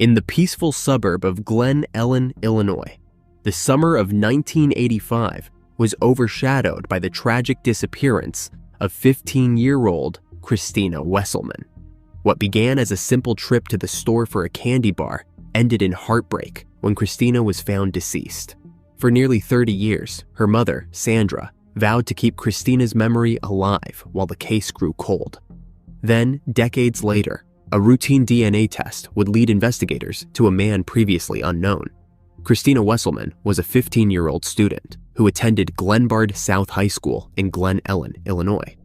In the peaceful suburb of Glen Ellen, Illinois, the summer of 1985 was overshadowed by the tragic disappearance of 15-year-old Kristina Wesselman. What began as a simple trip to the store for a candy bar ended in heartbreak when Kristina was found deceased. For nearly 30 years, her mother, Sandra, vowed to keep Kristina's memory alive while the case grew cold. Then, decades later, a routine DNA test would lead investigators to a man previously unknown. Kristina Wesselman was a 15-year-old student who attended Glenbard South High School in Glen Ellen, Illinois.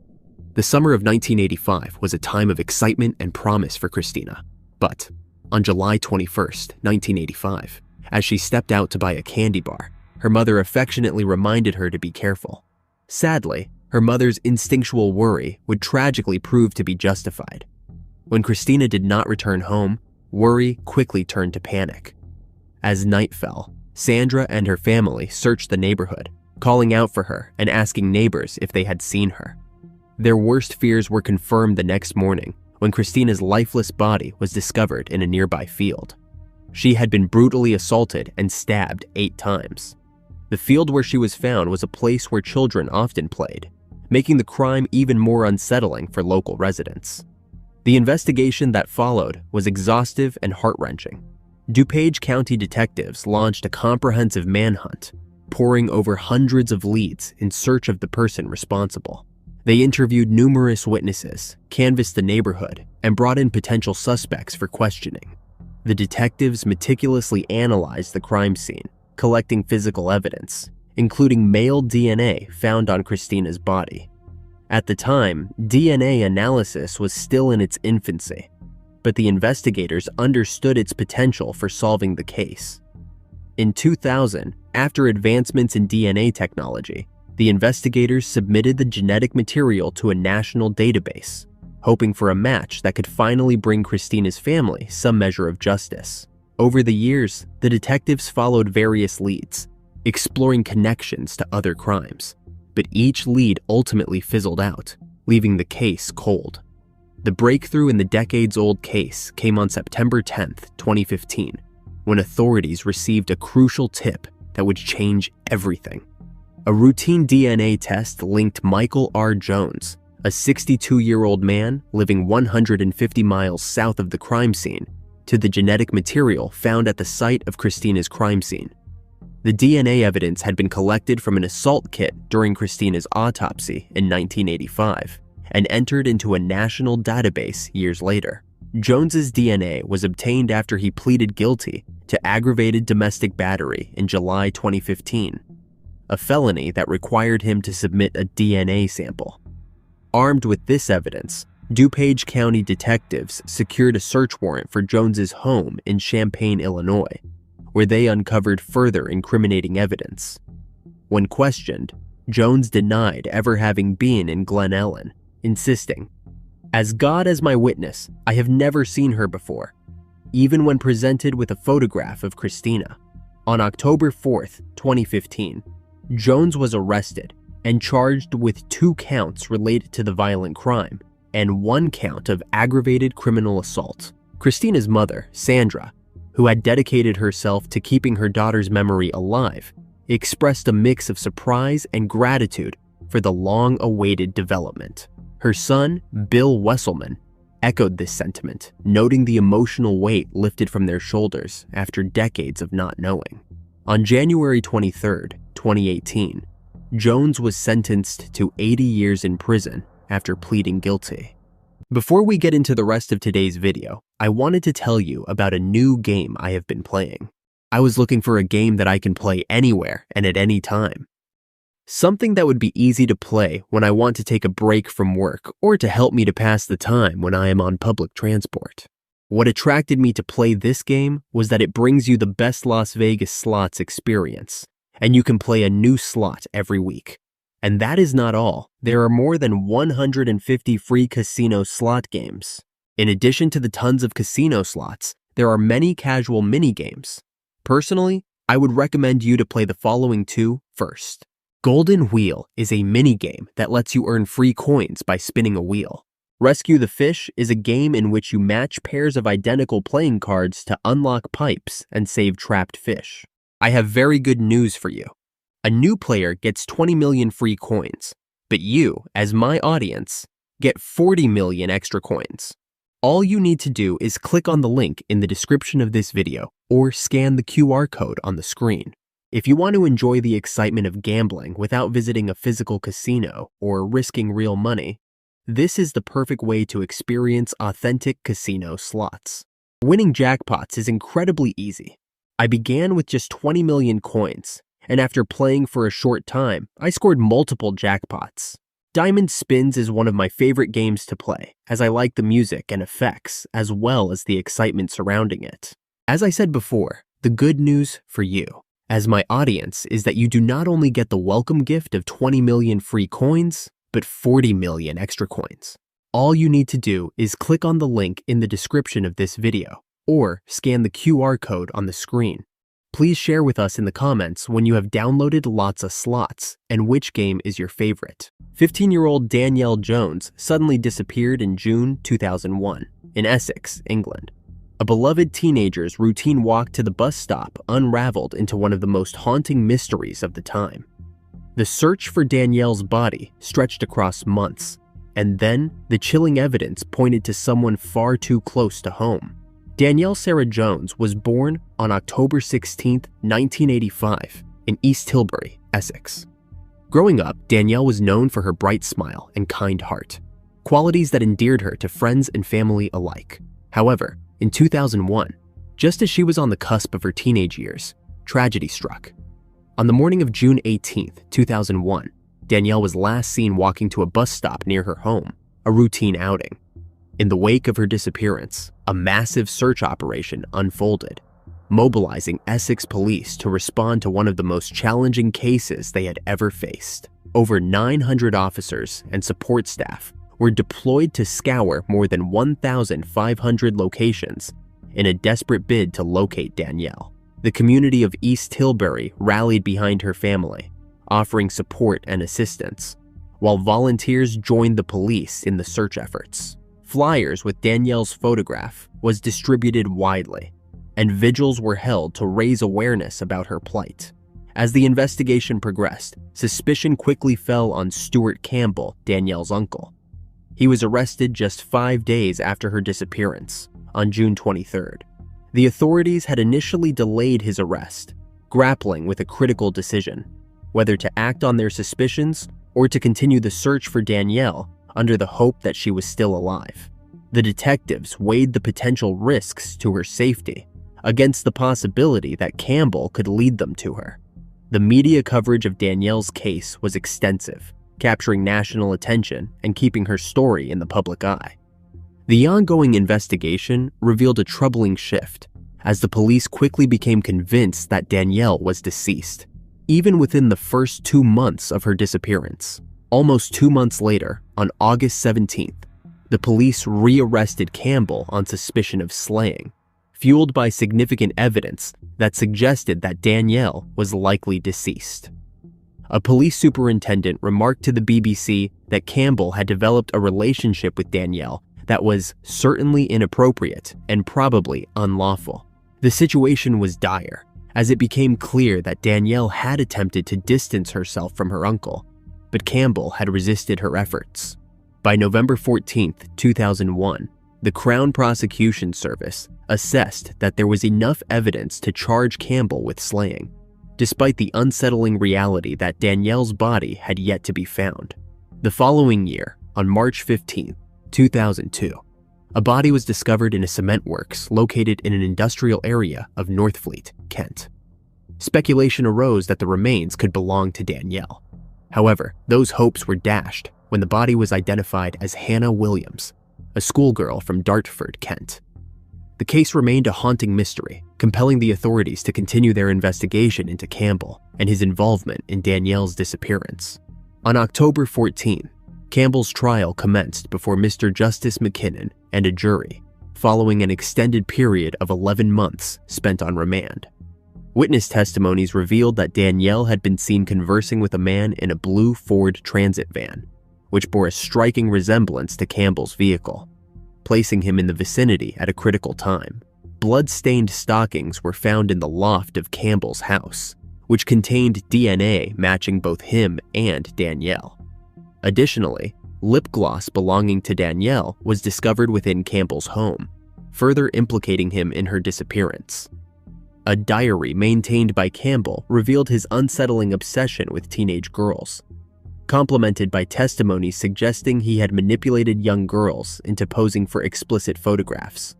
The summer of 1985 was a time of excitement and promise for Kristina. But on July 21, 1985, as she stepped out to buy a candy bar, her mother affectionately reminded her to be careful. Sadly, her mother's instinctual worry would tragically prove to be justified. When Kristina did not return home, worry quickly turned to panic. As night fell, Sandra and her family searched the neighborhood, calling out for her and asking neighbors if they had seen her. Their worst fears were confirmed the next morning when Kristina's lifeless body was discovered in a nearby field. She had been brutally assaulted and stabbed 8 times. The field where she was found was a place where children often played, making the crime even more unsettling for local residents. The investigation that followed was exhaustive and heart-wrenching. DuPage County detectives launched a comprehensive manhunt, poring over hundreds of leads in search of the person responsible. They interviewed numerous witnesses, canvassed the neighborhood, and brought in potential suspects for questioning. The detectives meticulously analyzed the crime scene, collecting physical evidence, including male DNA found on Kristina's body. At the time, DNA analysis was still in its infancy, but the investigators understood its potential for solving the case. In 2000, after advancements in DNA technology, the investigators submitted the genetic material to a national database, hoping for a match that could finally bring Kristina's family some measure of justice. Over the years, the detectives followed various leads, exploring connections to other crimes, but each lead ultimately fizzled out, leaving the case cold. The breakthrough in the decades-old case came on September 10, 2015, when authorities received a crucial tip that would change everything. A routine DNA test linked Michael R. Jones, a 62-year-old man living 150 miles south of the crime scene, to the genetic material found at the site of Kristina's crime scene. The DNA evidence had been collected from an assault kit during Kristina's autopsy in 1985 and entered into a national database years later. Jones's DNA was obtained after he pleaded guilty to aggravated domestic battery in July 2015, a felony that required him to submit a DNA sample. Armed with this evidence, DuPage County detectives secured a search warrant for Jones's home in Champaign, Illinois, where they uncovered further incriminating evidence. When questioned, Jones denied ever having been in Glen Ellen, insisting, "As God as my witness, I have never seen her before," even when presented with a photograph of Kristina. On October 4, 2015, Jones was arrested and charged with 2 counts related to the violent crime and 1 count of aggravated criminal assault. Kristina's mother, Sandra, who had dedicated herself to keeping her daughter's memory alive, expressed a mix of surprise and gratitude for the long-awaited development. Her son, Bill Wesselman, echoed this sentiment, noting the emotional weight lifted from their shoulders after decades of not knowing. On January 23, 2018, Jones was sentenced to 80 years in prison after pleading guilty. Before we get into the rest of today's video, I wanted to tell you about a new game I have been playing. I was looking for a game that I can play anywhere and at any time. Something that would be easy to play when I want to take a break from work or to help me to pass the time when I am on public transport. What attracted me to play this game was that it brings you the best Las Vegas slots experience, and you can play a new slot every week. And that is not all. There are more than 150 free casino slot games. In addition to the tons of casino slots, there are many casual mini-games. Personally, I would recommend you to play the following 2 first. Golden Wheel is a mini-game that lets you earn free coins by spinning a wheel. Rescue the Fish is a game in which you match pairs of identical playing cards to unlock pipes and save trapped fish. I have very good news for you. A new player gets 20 million free coins, but you, as my audience, get 40 million extra coins. All you need to do is click on the link in the description of this video or scan the QR code on the screen. If you want to enjoy the excitement of gambling without visiting a physical casino or risking real money, this is the perfect way to experience authentic casino slots. Winning jackpots is incredibly easy. I began with just 20 million coins, and after playing for a short time, I scored multiple jackpots. Diamond Spins is one of my favorite games to play, as I like the music and effects, as well as the excitement surrounding it. As I said before, the good news for you, as my audience, is that you do not only get the welcome gift of 20 million free coins, but 40 million extra coins. All you need to do is click on the link in the description of this video, or scan the QR code on the screen. Please share with us in the comments when you have downloaded LOTSA slots and which game is your favorite. 15-year-old Danielle Jones suddenly disappeared in June 2001 in Essex, England. A beloved teenager's routine walk to the bus stop unraveled into one of the most haunting mysteries of the time. The search for Danielle's body stretched across months, and then the chilling evidence pointed to someone far too close to home. Danielle Sarah Jones was born on October 16, 1985, in East Tilbury, Essex. Growing up, Danielle was known for her bright smile and kind heart, qualities that endeared her to friends and family alike. However, in 2001, just as she was on the cusp of her teenage years, tragedy struck. On the morning of June 18, 2001, Danielle was last seen walking to a bus stop near her home, a routine outing. In the wake of her disappearance, a massive search operation unfolded, mobilizing Essex police to respond to one of the most challenging cases they had ever faced. Over 900 officers and support staff were deployed to scour more than 1,500 locations in a desperate bid to locate Danielle. The community of East Tilbury rallied behind her family, offering support and assistance, while volunteers joined the police in the search efforts. Flyers with Danielle's photograph was distributed widely, and vigils were held to raise awareness about her plight. As the investigation progressed, suspicion quickly fell on Stuart Campbell, Danielle's uncle. He was arrested just 5 days after her disappearance, on June 23rd. The authorities had initially delayed his arrest, grappling with a critical decision, whether to act on their suspicions or to continue the search for Danielle under the hope that she was still alive. The detectives weighed the potential risks to her safety against the possibility that Campbell could lead them to her. The media coverage of Danielle's case was extensive, capturing national attention and keeping her story in the public eye. The ongoing investigation revealed a troubling shift, as the police quickly became convinced that Danielle was deceased, even within the first 2 months of her disappearance. Almost 2 months later, on August 17th, the police re-arrested Campbell on suspicion of slaying, fueled by significant evidence that suggested that Danielle was likely deceased. A police superintendent remarked to the BBC that Campbell had developed a relationship with Danielle that was certainly inappropriate and probably unlawful. The situation was dire, as it became clear that Danielle had attempted to distance herself from her uncle, but Campbell had resisted her efforts. By November 14, 2001, the Crown Prosecution Service assessed that there was enough evidence to charge Campbell with slaying, despite the unsettling reality that Danielle's body had yet to be found. The following year, on March 15, 2002, a body was discovered in a cement works located in an industrial area of Northfleet, Kent. Speculation arose that the remains could belong to Danielle. However, those hopes were dashed when the body was identified as Hannah Williams, a schoolgirl from Dartford, Kent. The case remained a haunting mystery, compelling the authorities to continue their investigation into Campbell and his involvement in Danielle's disappearance. On October 14, Campbell's trial commenced before Mr. Justice McKinnon and a jury, following an extended period of 11 months spent on remand. Witness testimonies revealed that Danielle had been seen conversing with a man in a blue Ford Transit van, which bore a striking resemblance to Campbell's vehicle, placing him in the vicinity at a critical time. Blood-stained stockings were found in the loft of Campbell's house, which contained DNA matching both him and Danielle. Additionally, lip gloss belonging to Danielle was discovered within Campbell's home, further implicating him in her disappearance. A diary maintained by Campbell revealed his unsettling obsession with teenage girls, complemented by testimony suggesting he had manipulated young girls into posing for explicit photographs.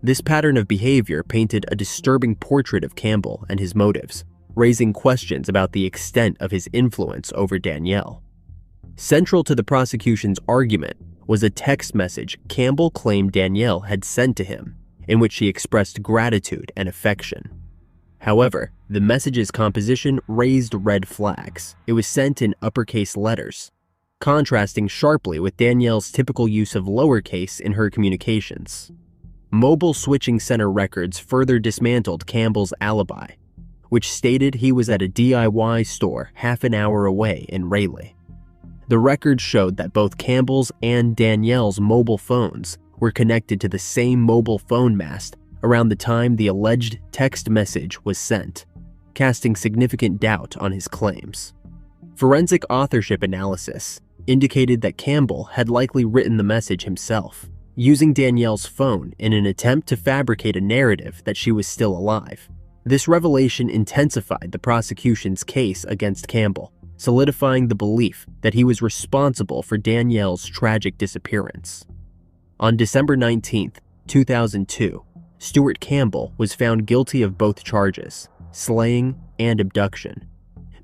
This pattern of behavior painted a disturbing portrait of Campbell and his motives, raising questions about the extent of his influence over Danielle. Central to the prosecution's argument was a text message Campbell claimed Danielle had sent to him, in which she expressed gratitude and affection. However, the message's composition raised red flags. It was sent in uppercase letters, contrasting sharply with Danielle's typical use of lowercase in her communications. Mobile switching center records further dismantled Campbell's alibi, which stated he was at a DIY store half an hour away in Raleigh. The records showed that both Campbell's and Danielle's mobile phones were connected to the same mobile phone mast around the time the alleged text message was sent, casting significant doubt on his claims. Forensic authorship analysis indicated that Campbell had likely written the message himself, using Danielle's phone in an attempt to fabricate a narrative that she was still alive. This revelation intensified the prosecution's case against Campbell, solidifying the belief that he was responsible for Danielle's tragic disappearance. On December 19, 2002, Stuart Campbell was found guilty of both charges, slaying and abduction.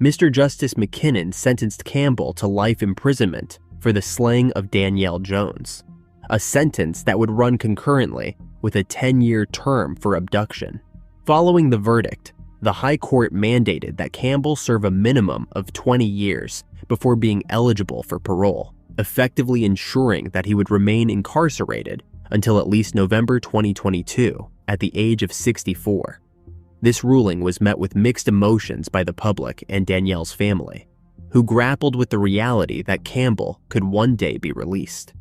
Mr. Justice McKinnon sentenced Campbell to life imprisonment for the slaying of Danielle Jones, a sentence that would run concurrently with a 10-year term for abduction. Following the verdict, the High Court mandated that Campbell serve a minimum of 20 years before being eligible for parole, effectively ensuring that he would remain incarcerated until at least November 2022 at the age of 64. This ruling was met with mixed emotions by the public and Danielle's family, who grappled with the reality that Campbell could one day be released.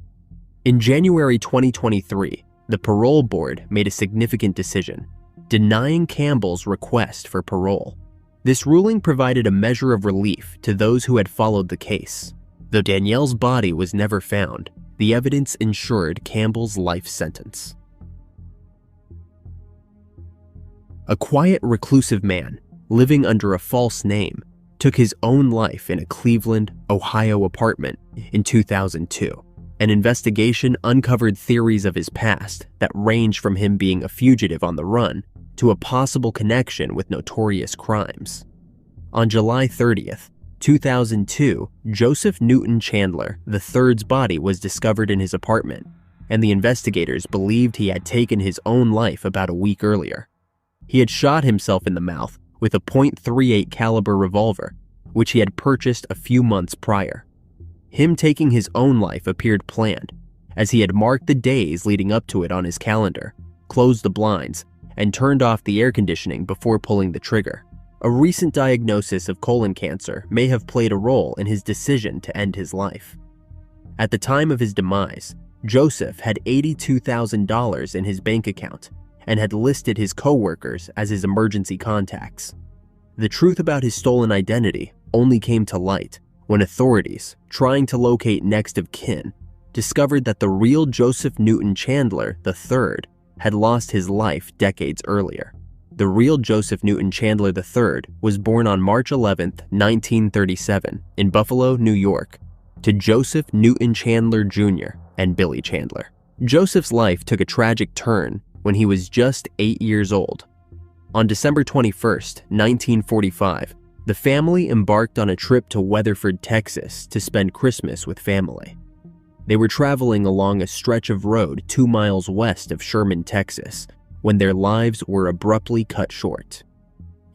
In January 2023, the parole board made a significant decision, denying Campbell's request for parole. This ruling provided a measure of relief to those who had followed the case. Though Danielle's body was never found, the evidence ensured Campbell's life sentence. A quiet, reclusive man, living under a false name, took his own life in a Cleveland, Ohio apartment in 2002. An investigation uncovered theories of his past that ranged from him being a fugitive on the run to a possible connection with notorious crimes. On July 30th, 2002, Joseph Newton Chandler III's body was discovered in his apartment, and the investigators believed he had taken his own life about a week earlier. He had shot himself in the mouth with a .38 caliber revolver, which he had purchased a few months prior. Him taking his own life appeared planned, as he had marked the days leading up to it on his calendar, closed the blinds, and turned off the air conditioning before pulling the trigger. A recent diagnosis of colon cancer may have played a role in his decision to end his life. At the time of his demise, Joseph had $82,000 in his bank account and had listed his co-workers as his emergency contacts. The truth about his stolen identity only came to light when authorities, trying to locate next of kin, discovered that the real Joseph Newton Chandler III had lost his life decades earlier. The real Joseph Newton Chandler III was born on March 11, 1937, in Buffalo, New York, to Joseph Newton Chandler Jr. and Billy Chandler. Joseph's life took a tragic turn when he was just 8 years old. On December 21, 1945, the family embarked on a trip to Weatherford, Texas to spend Christmas with family. They were traveling along a stretch of road 2 miles west of Sherman, Texas, when their lives were abruptly cut short.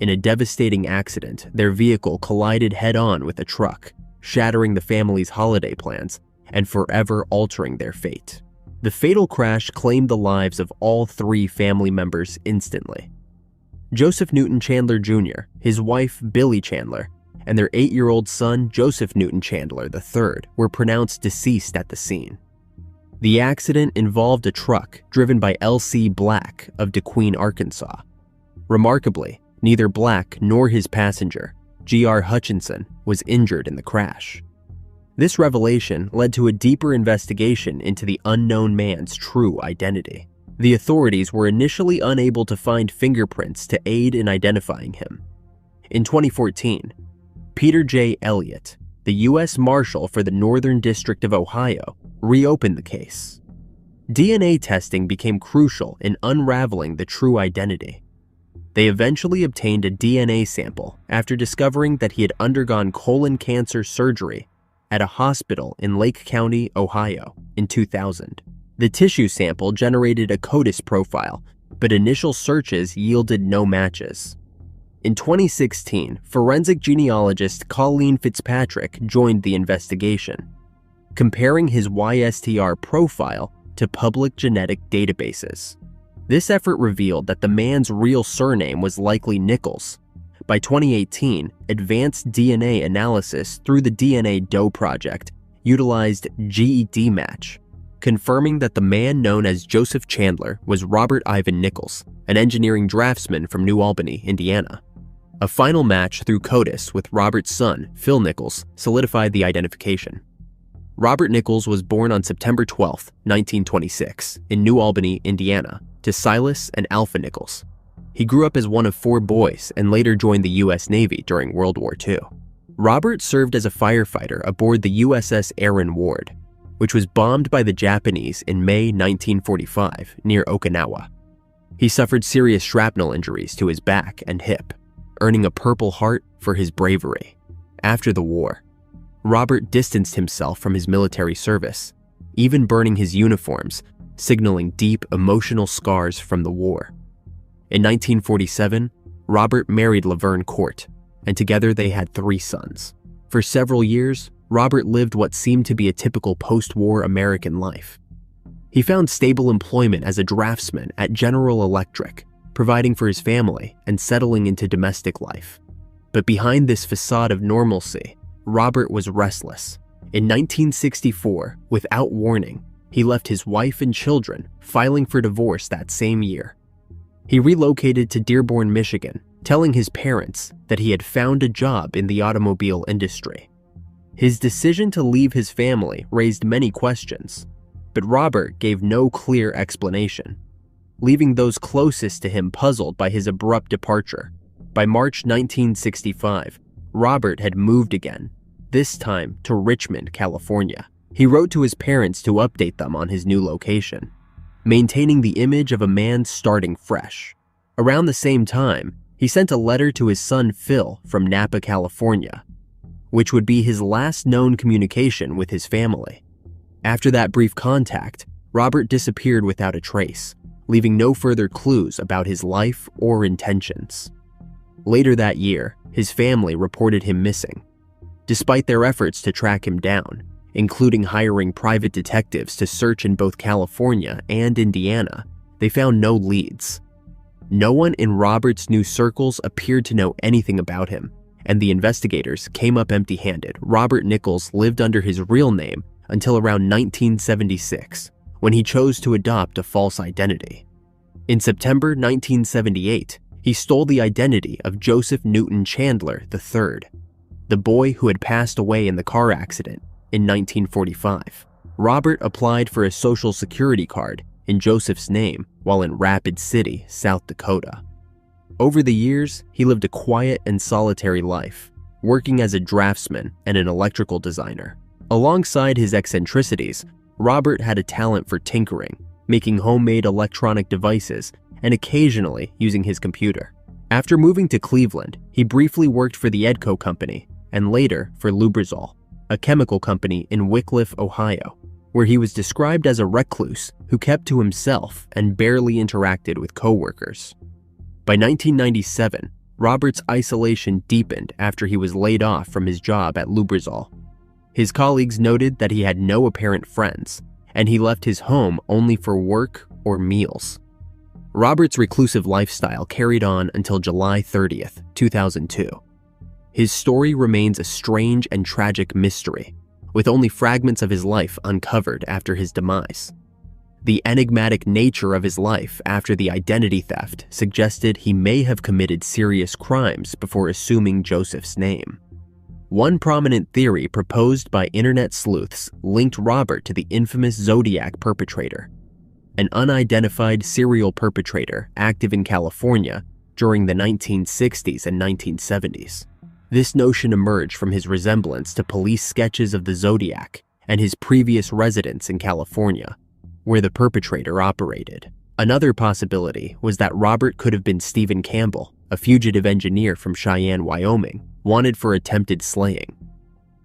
In a devastating accident, their vehicle collided head-on with a truck, shattering the family's holiday plans and forever altering their fate. The fatal crash claimed the lives of all 3 family members instantly. Joseph Newton Chandler Jr., his wife Billy Chandler, and their 8-year-old son, Joseph Newton Chandler III, were pronounced deceased at the scene. The accident involved a truck driven by L.C. Black of DeQueen, Arkansas. Remarkably, neither Black nor his passenger, G.R. Hutchinson, was injured in the crash. This revelation led to a deeper investigation into the unknown man's true identity. The authorities were initially unable to find fingerprints to aid in identifying him. In 2014, Peter J. Elliott, the U.S. Marshal for the Northern District of Ohio, reopened the case. DNA testing became crucial in unraveling the true identity. They eventually obtained a DNA sample after discovering that he had undergone colon cancer surgery at a hospital in Lake County, Ohio, in 2000. The tissue sample generated a CODIS profile, but initial searches yielded no matches. In 2016, forensic genealogist Colleen Fitzpatrick joined the investigation, comparing his YSTR profile to public genetic databases. This effort revealed that the man's real surname was likely Nichols. By 2018, advanced DNA analysis through the DNA Doe Project utilized GED match, confirming that the man known as Joseph Chandler was Robert Ivan Nichols, an engineering draftsman from New Albany, Indiana. A final match through CODIS with Robert's son, Phil Nichols, solidified the identification. Robert Nichols was born on September 12, 1926, in New Albany, Indiana, to Silas and Alpha Nichols. He grew up as one of 4 boys and later joined the U.S. Navy during World War II. Robert served as a firefighter aboard the USS Aaron Ward, which was bombed by the Japanese in May 1945 near Okinawa. He suffered serious shrapnel injuries to his back and hip, earning a Purple Heart for his bravery. After the war, Robert distanced himself from his military service, even burning his uniforms, signaling deep emotional scars from the war. In 1947, Robert married Laverne Court, and together they had 3 sons. For several years, Robert lived what seemed to be a typical post-war American life. He found stable employment as a draftsman at General Electric, providing for his family and settling into domestic life. But behind this facade of normalcy, Robert was restless. In 1964, without warning, he left his wife and children, filing for divorce that same year. He relocated to Dearborn, Michigan, telling his parents that he had found a job in the automobile industry. His decision to leave his family raised many questions, but Robert gave no clear explanation, leaving those closest to him puzzled by his abrupt departure. By March 1965, Robert had moved again, this time to Richmond, California. He wrote to his parents to update them on his new location, maintaining the image of a man starting fresh. Around the same time, he sent a letter to his son Phil from Napa, California, which would be his last known communication with his family. After that brief contact, Robert disappeared without a trace, leaving no further clues about his life or intentions. Later that year, his family reported him missing. Despite their efforts to track him down, including hiring private detectives to search in both California and Indiana, they found no leads. No one in Robert's new circles appeared to know anything about him, and the investigators came up empty-handed. Robert Nichols lived under his real name until around 1976, when he chose to adopt a false identity. In September 1978, he stole the identity of Joseph Newton Chandler III, the boy who had passed away in the car accident in 1945. Robert applied for a Social Security card in Joseph's name while in Rapid City, South Dakota. Over the years, he lived a quiet and solitary life, working as a draftsman and an electrical designer. Alongside his eccentricities, Robert had a talent for tinkering, making homemade electronic devices, and occasionally using his computer. After moving to Cleveland, he briefly worked for the Edco Company and later for Lubrizol, a chemical company in Wickliffe, Ohio, where he was described as a recluse who kept to himself and barely interacted with coworkers. By 1997, Robert's isolation deepened after he was laid off from his job at Lubrizol. His colleagues noted that he had no apparent friends, and he left his home only for work or meals. Robert's reclusive lifestyle carried on until July 30th, 2002. His story remains a strange and tragic mystery, with only fragments of his life uncovered after his demise. The enigmatic nature of his life after the identity theft suggested he may have committed serious crimes before assuming Joseph's name. One prominent theory proposed by internet sleuths linked Robert to the infamous Zodiac perpetrator, an unidentified serial perpetrator active in California during the 1960s and 1970s. This notion emerged from his resemblance to police sketches of the Zodiac and his previous residence in California, where the perpetrator operated. Another possibility was that Robert could have been Stephen Campbell, a fugitive engineer from Cheyenne, Wyoming, wanted for attempted slaying.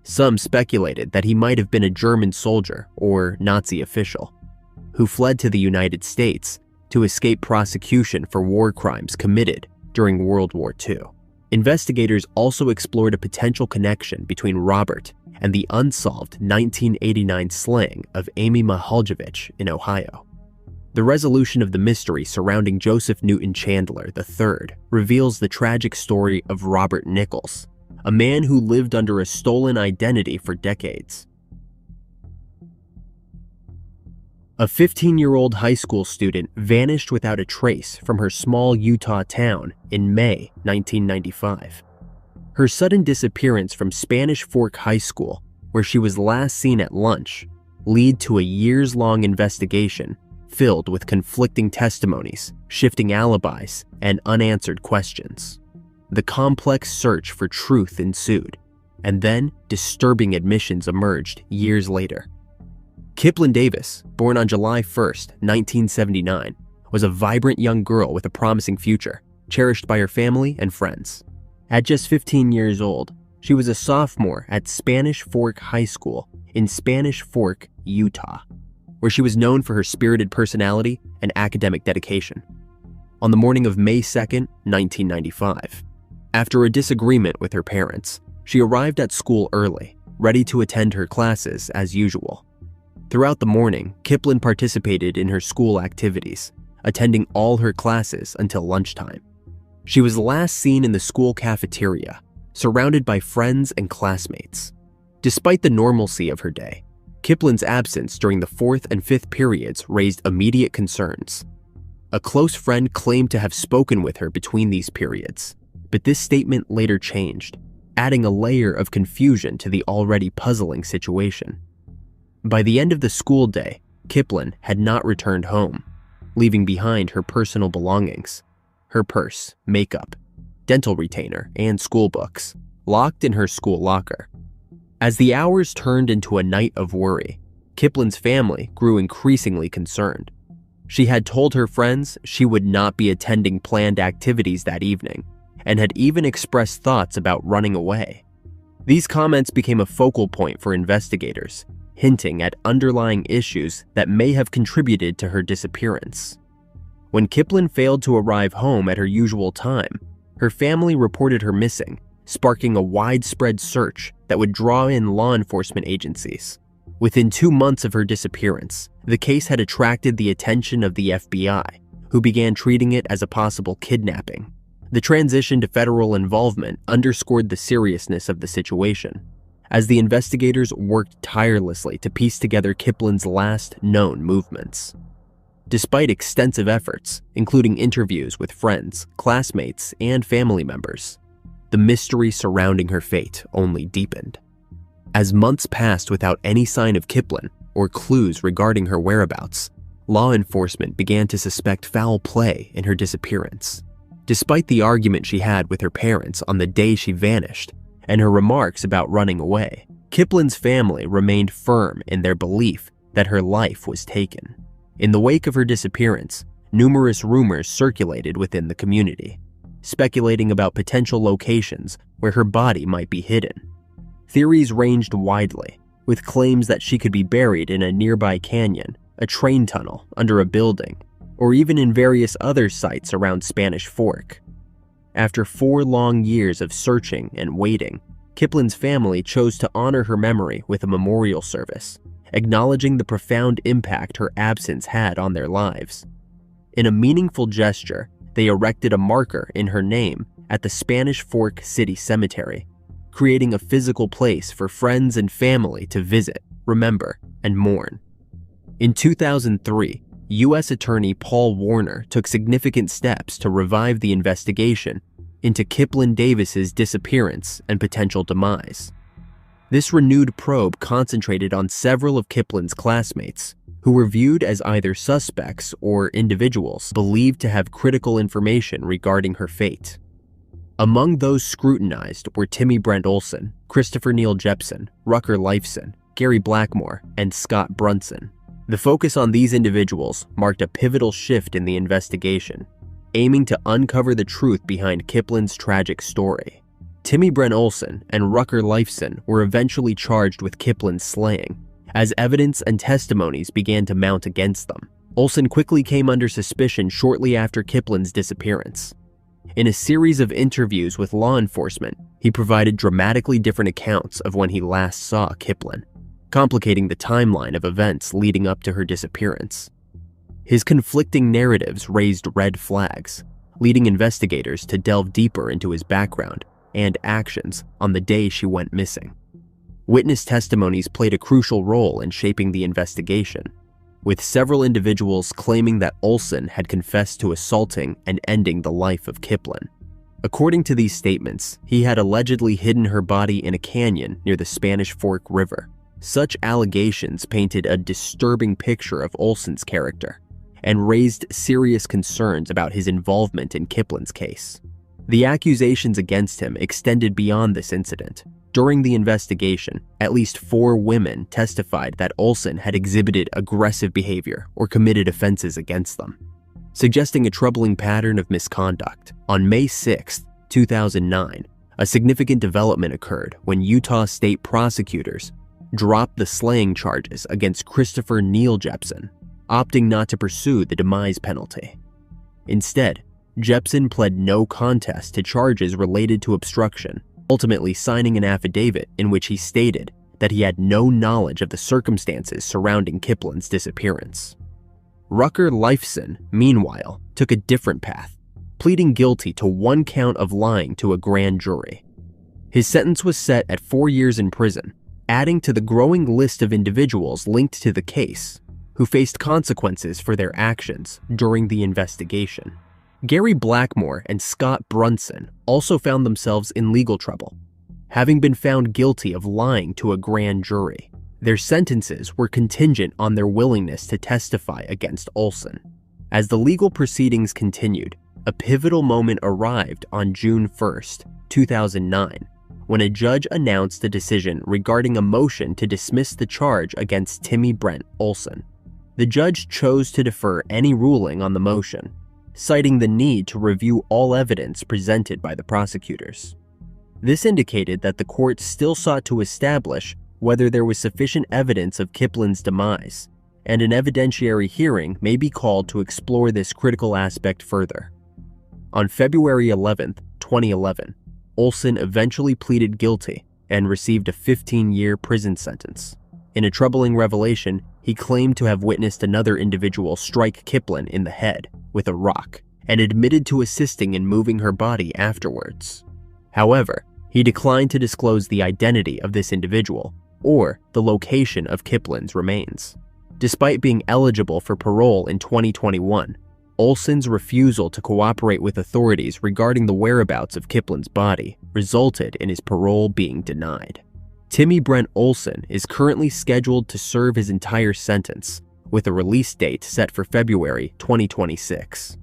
Some speculated that he might have been a German soldier or Nazi official who fled to the United States to escape prosecution for war crimes committed during World War II. Investigators also explored a potential connection between Robert and the unsolved 1989 slaying of Amy Mihaljevic in Ohio. The resolution of the mystery surrounding Joseph Newton Chandler III reveals the tragic story of Robert Nichols, a man who lived under a stolen identity for decades. A 15-year-old high school student vanished without a trace from her small Utah town in May 1995. Her sudden disappearance from Spanish Fork High School, where she was last seen at lunch, led to a years-long investigation filled with conflicting testimonies, shifting alibis, and unanswered questions. The complex search for truth ensued, and then disturbing admissions emerged years later. Kiplyn Davis, born on July 1, 1979, was a vibrant young girl with a promising future, cherished by her family and friends. At just 15 years old, she was a sophomore at Spanish Fork High School in Spanish Fork, Utah, where she was known for her spirited personality and academic dedication. On the morning of May 2, 1995, after a disagreement with her parents, she arrived at school early, ready to attend her classes as usual. Throughout the morning, Kiplyn participated in her school activities, attending all her classes until lunchtime. She was last seen in the school cafeteria, surrounded by friends and classmates. Despite the normalcy of her day, Kiplyn's absence during the 4th and 5th periods raised immediate concerns. A close friend claimed to have spoken with her between these periods, but this statement later changed, adding a layer of confusion to the already puzzling situation. By the end of the school day, Kiplyn had not returned home, leaving behind her personal belongings, her purse, makeup, dental retainer, and school books, locked in her school locker. As the hours turned into a night of worry, Kiplyn's family grew increasingly concerned. She had told her friends she would not be attending planned activities that evening, and had even expressed thoughts about running away. These comments became a focal point for investigators, hinting at underlying issues that may have contributed to her disappearance. When Kiplyn failed to arrive home at her usual time, her family reported her missing, sparking a widespread search that would draw in law enforcement agencies. Within 2 months of her disappearance, the case had attracted the attention of the FBI, who began treating it as a possible kidnapping. The transition to federal involvement underscored the seriousness of the situation, as the investigators worked tirelessly to piece together Kiplyn's last known movements. Despite extensive efforts, including interviews with friends, classmates, and family members, the mystery surrounding her fate only deepened. As months passed without any sign of Kiplyn or clues regarding her whereabouts, law enforcement began to suspect foul play in her disappearance. Despite the argument she had with her parents on the day she vanished, and her remarks about running away, Kiplyn's family remained firm in their belief that her life was taken. In the wake of her disappearance, numerous rumors circulated within the community, speculating about potential locations where her body might be hidden. Theories ranged widely, with claims that she could be buried in a nearby canyon, a train tunnel, under a building, or even in various other sites around Spanish Fork. After 4 long years of searching and waiting, Kiplyn's family chose to honor her memory with a memorial service, acknowledging the profound impact her absence had on their lives. In a meaningful gesture, they erected a marker in her name at the Spanish Fork City Cemetery, creating a physical place for friends and family to visit, remember, and mourn. In 2003, U.S. Attorney Paul Warner took significant steps to revive the investigation into Kiplyn Davis's disappearance and potential demise. This renewed probe concentrated on several of Kiplyn's classmates, who were viewed as either suspects or individuals believed to have critical information regarding her fate. Among those scrutinized were Timmy Brent Olsen, Christopher Neil Jepson, Rucker Leifson, Gary Blackmore, and Scott Brunson. The focus on these individuals marked a pivotal shift in the investigation, aiming to uncover the truth behind Kiplyn's tragic story. Timmy Brent Olsen and Rucker Leifson were eventually charged with Kiplyn's slaying, as evidence and testimonies began to mount against them. Olsen quickly came under suspicion shortly after Kiplyn's disappearance. In a series of interviews with law enforcement, he provided dramatically different accounts of when he last saw Kiplyn, complicating the timeline of events leading up to her disappearance. His conflicting narratives raised red flags, leading investigators to delve deeper into his background and actions on the day she went missing. Witness testimonies played a crucial role in shaping the investigation, with several individuals claiming that Olsen had confessed to assaulting and ending the life of Kiplyn. According to these statements, he had allegedly hidden her body in a canyon near the Spanish Fork River. Such allegations painted a disturbing picture of Olsen's character and raised serious concerns about his involvement in Kiplyn's case. The accusations against him extended beyond this incident. During the investigation, at least 4 women testified that Olsen had exhibited aggressive behavior or committed offenses against them, suggesting a troubling pattern of misconduct. On May 6, 2009, a significant development occurred when Utah state prosecutors dropped the slaying charges against Christopher Neil Jepson, opting not to pursue the demise penalty. Instead, Jepson pled no contest to charges related to obstruction, ultimately signing an affidavit in which he stated that he had no knowledge of the circumstances surrounding Kiplyn's disappearance. Rucker Leifson, meanwhile, took a different path, pleading guilty to 1 count of lying to a grand jury. His sentence was set at 4 years in prison, adding to the growing list of individuals linked to the case who faced consequences for their actions during the investigation. Gary Blackmore and Scott Brunson also found themselves in legal trouble, having been found guilty of lying to a grand jury. Their sentences were contingent on their willingness to testify against Olsen. As the legal proceedings continued, a pivotal moment arrived on June 1, 2009, when a judge announced a decision regarding a motion to dismiss the charge against Timmy Brent Olsen. The judge chose to defer any ruling on the motion, citing the need to review all evidence presented by the prosecutors. This indicated that the court still sought to establish whether there was sufficient evidence of Kiplyn's demise, and an evidentiary hearing may be called to explore this critical aspect further. On February 11, 2011, Olsen eventually pleaded guilty and received a 15-year prison sentence. In a troubling revelation, he claimed to have witnessed another individual strike Kiplyn in the head with a rock and admitted to assisting in moving her body afterwards. However, he declined to disclose the identity of this individual or the location of Kiplyn's remains. Despite being eligible for parole in 2021, Olsen's refusal to cooperate with authorities regarding the whereabouts of Kiplyn's body resulted in his parole being denied. Timmy Brent Olsen is currently scheduled to serve his entire sentence, with a release date set for February 2026.